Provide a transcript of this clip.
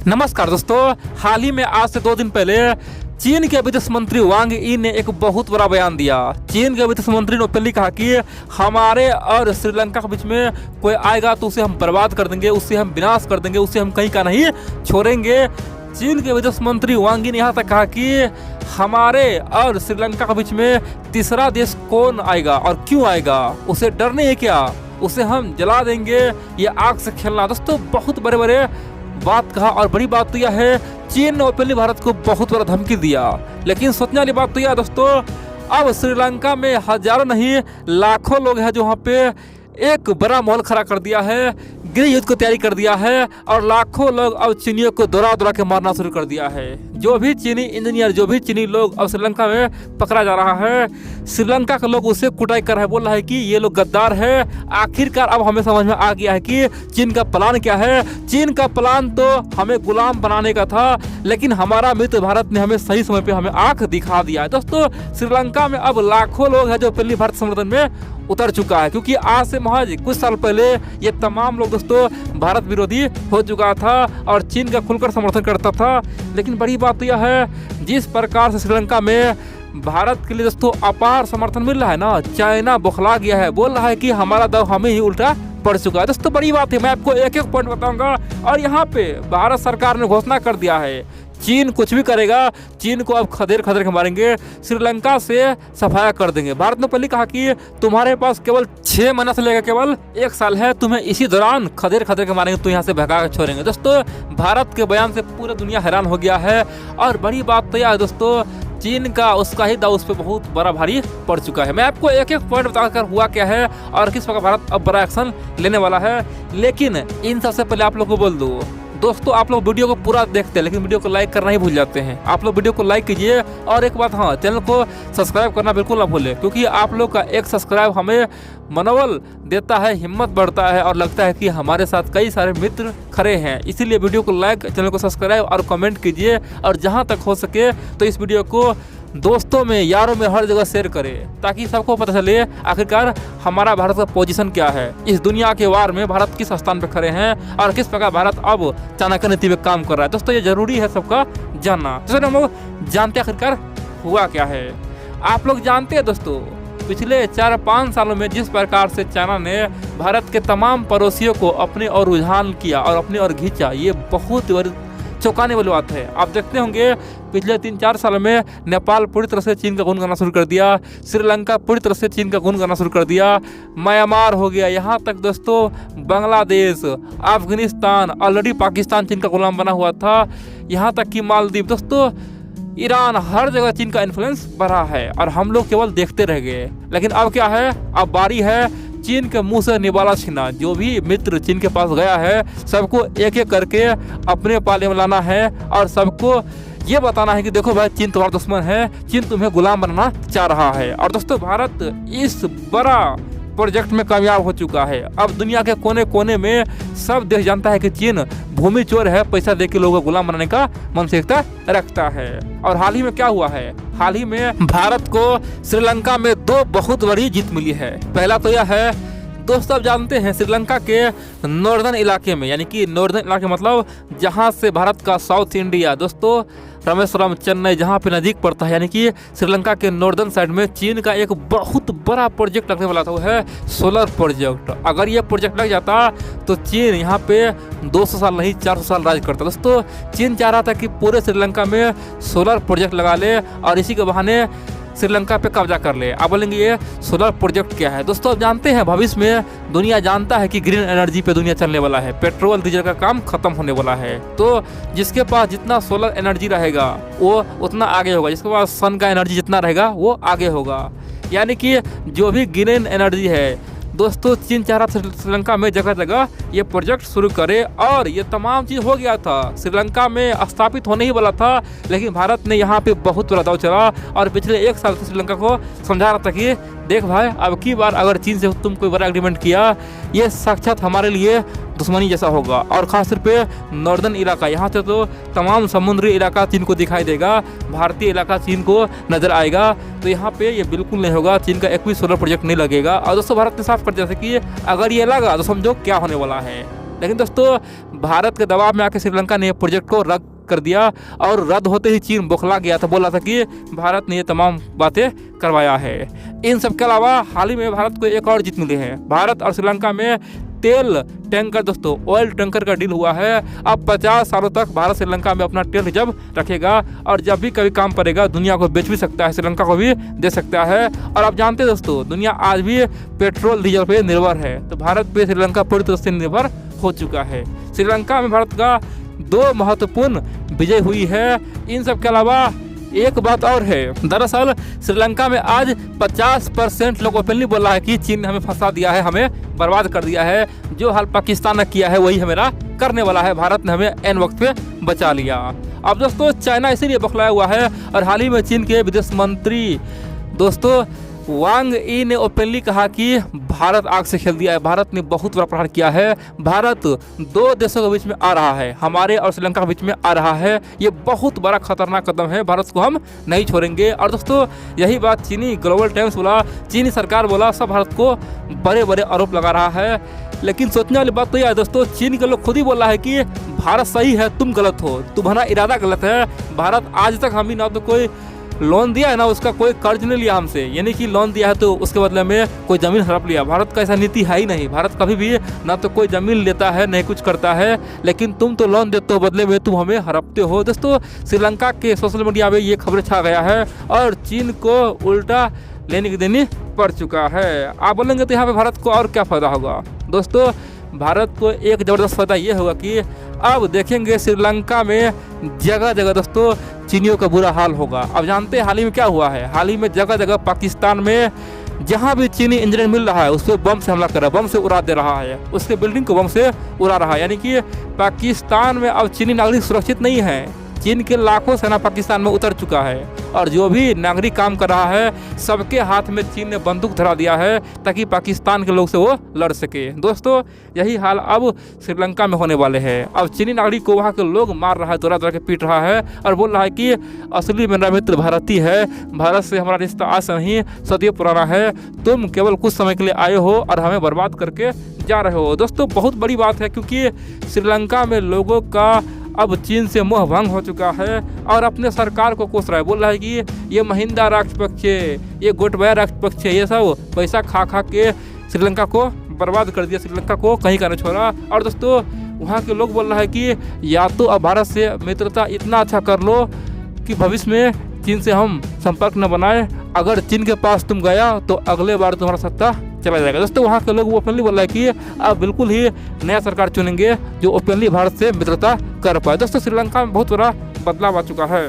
नमस्कार दोस्तों, हाल ही में आज से 2 दिन पहले चीन के विदेश मंत्री वांग यी ने एक बहुत बड़ा बयान दिया। चीन के विदेश मंत्री ने ओपनली कहा कि हमारे और श्रीलंका के बीच में कोई आएगा तो उसे हम बर्बाद कर देंगे, उससे हम विनाश कर देंगे, उससे हम कहीं का नहीं छोड़ेंगे। चीन के विदेश मंत्री वांग यी ने यहाँ तक कहा कि हमारे और श्रीलंका के बीच में तीसरा देश कौन आएगा और क्यों आएगा, उसे डर नहीं है क्या, उसे हम जला देंगे, ये आग से खेलना। दोस्तों बहुत बड़े बड़े बात कहा और बड़ी बात तो यह है चीन ने ओपनली भारत को बहुत बड़ा धमकी दिया। लेकिन सोचने वाली बात तो यह दोस्तों, अब श्रीलंका में हजारों नहीं लाखों लोग हैं जो वहाँ पे एक बड़ा माहौल खड़ा कर दिया है, गृह युद्ध को तैयारी कर दिया है और लाखों लोग अब चीनियों को दौड़ा दौड़ा के मारना शुरू कर दिया है। जो भी चीनी इंजीनियर, जो भी चीनी लोग अब श्रीलंका में पकड़ा जा रहा है, श्रीलंका के लोग उसे कुटाई कर रहे हैं, बोल रहा है कि ये लोग गद्दार है। आखिरकार अब हमें समझ में आ गया है कि चीन का प्लान क्या है। चीन का प्लान तो हमें गुलाम बनाने का था, लेकिन हमारा मित्र भारत ने हमें सही समय पे हमें आंख दिखा दिया है। दोस्तों श्रीलंका में अब लाखों लोग हैं जो पहली भारत समर्थन में उतर चुका है, क्योंकि आज से महज कुछ साल पहले ये तमाम लोग दोस्तों भारत विरोधी हो चुका था और चीन का खुलकर समर्थन करता था। लेकिन बड़ी बात तो यह है, जिस प्रकार से श्रीलंका में भारत के लिए दोस्तों अपार समर्थन मिल रहा है ना, चाइना बौखला गया है, बोल रहा है कि हमारा दाव हमें ही उल्टा पड़ चुका है। दोस्तों बड़ी बात है, मैं आपको एक एक पॉइंट बताऊंगा। और यहाँ पे भारत सरकार ने घोषणा कर दिया है चीन कुछ भी करेगा, चीन को अब खदेड़ खदेड़ के मारेंगे, श्रीलंका से सफाया कर देंगे। भारत ने पहले कहा कि तुम्हारे पास केवल 6 महीना से लेकर केवल 1 साल है, तुम्हें इसी दौरान खदेड़ खदेड़ के मारेंगे, तो यहाँ से भगा के छोड़ेंगे। दोस्तों भारत के बयान से पूरी दुनिया हैरान हो गया है। और बड़ी बात तो यह है दोस्तों, चीन का उसका ही दाव उस पर बहुत बड़ा भारी पड़ चुका है। मैं आपको एक एक पॉइंट बताकर हुआ क्या है और किस प्रकार भारत अब बड़ा एक्शन लेने वाला है। लेकिन इन सबसे पहले आप लोग को बोल दूँ दोस्तों, आप लोग वीडियो को पूरा देखते हैं लेकिन वीडियो को लाइक करना ही भूल जाते हैं। आप लोग वीडियो को लाइक कीजिए और एक बात, हाँ, चैनल को सब्सक्राइब करना बिल्कुल ना भूलें, क्योंकि आप लोग का एक सब्सक्राइब हमें मनोबल देता है, हिम्मत बढ़ता है और लगता है कि हमारे साथ कई सारे मित्र खड़े हैं। इसीलिए वीडियो को लाइक, चैनल को सब्सक्राइब और कमेंट कीजिए और जहाँ तक हो सके तो इस वीडियो को दोस्तों में, यारों में, हर जगह शेयर करें, ताकि सबको पता चले आखिरकार हमारा भारत का पोजीशन क्या है, इस दुनिया के वार में भारत किस स्थान पर खड़े हैं और किस प्रकार भारत अब चाणक्य नीति में काम कर रहा है। दोस्तों ये जरूरी है सबका जानना। जैसे हम लोग जानते आखिरकार हुआ क्या है। आप लोग जानते हैं दोस्तों, पिछले 4-5 सालों में जिस प्रकार से चाइना ने भारत के तमाम पड़ोसियों को अपने ओर रुझान किया और अपने ओर खींचा, ये बहुत बड़ी चौंकाने वाली बात है। आप देखते होंगे पिछले 3-4 सालों में नेपाल पूरी तरह से चीन का गुण करना शुरू कर दिया, श्रीलंका पूरी तरह से चीन का गुण करना शुरू कर दिया, म्यांमार हो गया, यहाँ तक दोस्तों बांग्लादेश, अफगानिस्तान, ऑलरेडी पाकिस्तान चीन का गुलाम बना हुआ था, यहाँ तक कि मालदीव, दोस्तों ईरान, हर जगह चीन का इन्फ्लुएंस बढ़ा है और हम लोग केवल देखते रह गए। लेकिन अब क्या है, अब बारी है चीन के मुंह से निवाला छीना। जो भी मित्र चीन के पास गया है सबको एक एक करके अपने पाले में लाना है और सबको ये बताना है कि देखो भाई, चीन तुम्हारा दुश्मन है, चीन तुम्हें गुलाम बनाना चाह रहा है। और दोस्तों भारत इस बड़ा प्रोजेक्ट में कामयाब हो चुका है। अब दुनिया के कोने कोने में सब देश जानता है कि चीन भूमि चोर है, पैसा देके लोगों को गुलाम बनाने का मानसिकता रखता है। और हाल ही में क्या हुआ है, हाल ही में भारत को श्रीलंका में 2 बहुत बड़ी जीत मिली है। पहला तो यह है दोस्तों, आप जानते हैं श्रीलंका के नॉर्दर्न इलाके में, यानी कि नॉर्दर्न इलाके मतलब जहां से भारत का साउथ इंडिया दोस्तों रामेश्वरम, चेन्नई, जहां पे नज़दीक पड़ता है, यानी कि श्रीलंका के नॉर्दर्न साइड में चीन का एक बहुत बड़ा प्रोजेक्ट लगने वाला था, वो है सोलर प्रोजेक्ट। अगर ये प्रोजेक्ट लग जाता तो चीन यहाँ पे 200 साल नहीं 400 साल राज करता। दोस्तों चीन चाह रहा था कि पूरे श्रीलंका में सोलर प्रोजेक्ट लगा ले और इसी के बहाने श्रीलंका पे कब्जा कर ले। आप बोलेंगे ये सोलर प्रोजेक्ट क्या है। दोस्तों आप जानते हैं भविष्य में दुनिया जानता है कि ग्रीन एनर्जी पे दुनिया चलने वाला है, पेट्रोल डीजल का काम खत्म होने वाला है। तो जिसके पास जितना सोलर एनर्जी रहेगा वो उतना आगे होगा, जिसके पास सन का एनर्जी जितना रहेगा वो आगे होगा। यानी कि जो भी ग्रीन एनर्जी है दोस्तों, चीन चाह रहा था श्रीलंका में जगह जगह ये प्रोजेक्ट शुरू करे और ये तमाम चीज़ हो गया था, श्रीलंका में स्थापित होने ही वाला था। लेकिन भारत ने यहाँ पे बहुत बड़ा दाव चला और पिछले 1 साल से श्रीलंका को समझा रहा था कि देख भाई, अब की बार अगर चीन से तुम कोई बड़ा एग्रीमेंट किया, ये साक्षात हमारे लिए दुश्मनी जैसा होगा। और खास तौर पे नॉर्दर्न इलाका, यहाँ से तो तमाम समुद्री इलाका चीन को दिखाई देगा, भारतीय इलाका चीन को नजर आएगा। तो यहाँ पे ये बिल्कुल नहीं होगा, चीन का एक भी सोलर प्रोजेक्ट नहीं लगेगा। और दोस्तों भारत ने साफ कर दिया था कि अगर ये लगा तो समझो क्या होने वाला है। लेकिन दोस्तों भारत के दबाव में आकर श्रीलंका ने प्रोजेक्ट को रद्द कर दिया और रद्द होते ही चीन बौखला गया था, बोला था कि भारत ने ये तमाम बातें करवाया है। इन सब के अलावा हाल ही में भारत को एक और जीत मिली है। भारत और श्रीलंका में तेल टैंकर दोस्तों ऑयल टैंकर का डील हुआ है। अब 50 सालों तक भारत श्रीलंका में अपना तेल रिजर्व रखेगा और जब भी कभी काम पड़ेगा दुनिया को बेच भी सकता है, श्रीलंका को भी दे सकता है। और आप जानते हैं दोस्तों दुनिया आज भी पेट्रोल डीजल पे निर्भर है, तो भारत पे श्रीलंका पूरी तरह से निर्भर हो चुका है। श्रीलंका में भारत का 2 महत्वपूर्ण विजय हुई है। इन सब के अलावा एक बात और है, दरअसल श्रीलंका में आज 50% लोग ओपनली बोल रहा है कि चीन ने हमें फंसा दिया है, हमें बर्बाद कर दिया है, जो हाल पाकिस्तान ने किया है वही हमें करने वाला है, भारत ने हमें एन वक्त पे बचा लिया। अब दोस्तों चाइना इसीलिए बौखलाया हुआ है और हाल ही में चीन के विदेश मंत्री दोस्तों वांग ई ने ओपनली कहा कि भारत आग से खेल दिया है, भारत ने बहुत बड़ा प्रहार किया है, भारत 2 देशों के बीच में आ रहा है, हमारे और श्रीलंका के बीच में आ रहा है, ये बहुत बड़ा खतरनाक कदम है, भारत को हम नहीं छोड़ेंगे। और दोस्तों यही बात चीनी ग्लोबल टाइम्स बोला, चीनी सरकार बोला, सब भारत को बड़े बड़े आरोप लगा रहा है। लेकिन सोचने वाली बात तो यह है दोस्तों, चीन के लोग खुद ही बोल रहा है कि भारत सही है, तुम गलत हो, तुम्हारा इरादा गलत है। भारत आज तक हमें ना तो कोई लोन दिया है ना उसका कोई कर्ज नहीं लिया हमसे, यानी कि लोन दिया है तो उसके बदले में कोई ज़मीन हड़प लिया। भारत का ऐसा नीति है ही नहीं, भारत कभी भी ना तो कोई ज़मीन लेता है नहीं कुछ करता है, लेकिन तुम तो लोन देते हो बदले में तुम हमें हड़पते हो। दोस्तों श्रीलंका के सोशल मीडिया में ये खबरें छा गया है और चीन को उल्टा लेने की देनी पड़ चुका है। आप बोलेंगे तो यहाँ पे भारत को और क्या फ़ायदा होगा? दोस्तों भारत को एक ज़बरदस्त फ़ायदा ये होगा कि अब देखेंगे श्रीलंका में जगह जगह दोस्तों चीनियों का बुरा हाल होगा। अब जानते हैं हाल ही में क्या हुआ है, हाल ही में जगह जगह पाकिस्तान में जहाँ भी चीनी इंजीनियर मिल रहा है उस पर बम से हमला कर रहा है, बम से उड़ा दे रहा है, उसके बिल्डिंग को बम से उड़ा रहा है। यानी कि पाकिस्तान में अब चीनी नागरिक सुरक्षित नहीं है, चीन के लाखों सेना पाकिस्तान में उतर चुका है और जो भी नागरिक काम कर रहा है सबके हाथ में चीन ने बंदूक धरा दिया है ताकि पाकिस्तान के लोग से वो लड़ सके। दोस्तों यही हाल अब श्रीलंका में होने वाले हैं। अब चीनी नागरिक को वहाँ के लोग मार रहा है, दौरा दौरा के पीट रहा है और बोल रहा है कि असली मेरा मित्र भारती है, भारत से हमारा रिश्ता आज से नहीं सदियों पुराना है, तुम केवल कुछ समय के लिए आए हो और हमें बर्बाद करके जा रहे हो। दोस्तों बहुत बड़ी बात है क्योंकि श्रीलंका में लोगों का अब चीन से मोह भंग हो चुका है और अपने सरकार को कोस रहा है, बोल रहा है कि ये महिंदा राजपक्ष, ये गोटबाया राजपक्ष, ये सब पैसा खा खा के श्रीलंका को बर्बाद कर दिया, श्रीलंका को कहीं का नहीं छोड़ा। और दोस्तों वहाँ के लोग बोल रहा है कि या तो अब भारत से मित्रता इतना अच्छा कर लो कि भविष्य में चीन से हम संपर्क न बनाए, अगर चीन के पास तुम गया तो अगले बार तुम्हारा सत्ता चला जाएगा। दोस्तों वहाँ के लोग वो ओपनली बोल रहा है कि अब बिल्कुल ही नया सरकार चुनेंगे जो ओपनली भारत से मित्रता कर पाए। दोस्तों श्रीलंका में बहुत बड़ा बदलाव आ चुका है।